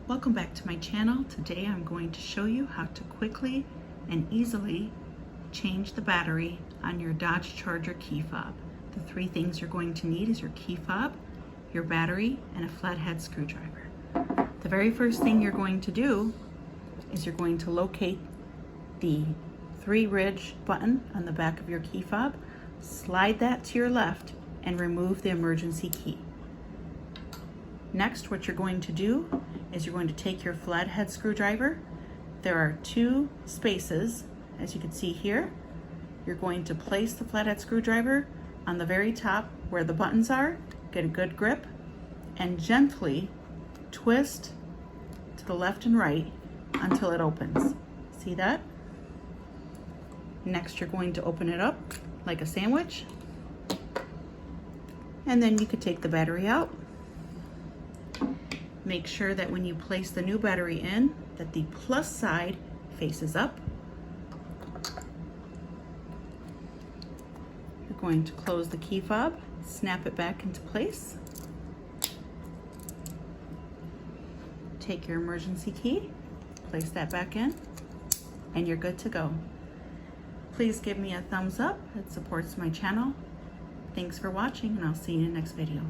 Welcome back to my channel. Today I'm going to show you how to quickly and easily change the battery on your Dodge Charger Key Fob. The three things you're going to need is your key fob, your battery, and a flathead screwdriver. The very first thing you're going to do is you're going to locate the 3-ridge button on the back of your key fob, slide that to your left, and remove the emergency key. Next, what you're going to do is you're going to take your flathead screwdriver. There are 2 spaces, as you can see here. You're going to place the flathead screwdriver on the very top where the buttons are, get a good grip, and gently twist to the left and right until it opens. See that? Next, you're going to open it up like a sandwich, and then you could take the battery out. Make sure that when you place the new battery in, that the plus side faces up. You're going to close the key fob, snap it back into place. Take your emergency key, place that back in, and you're good to go. Please give me a thumbs up. It supports my channel. Thanks for watching, and I'll see you in the next video.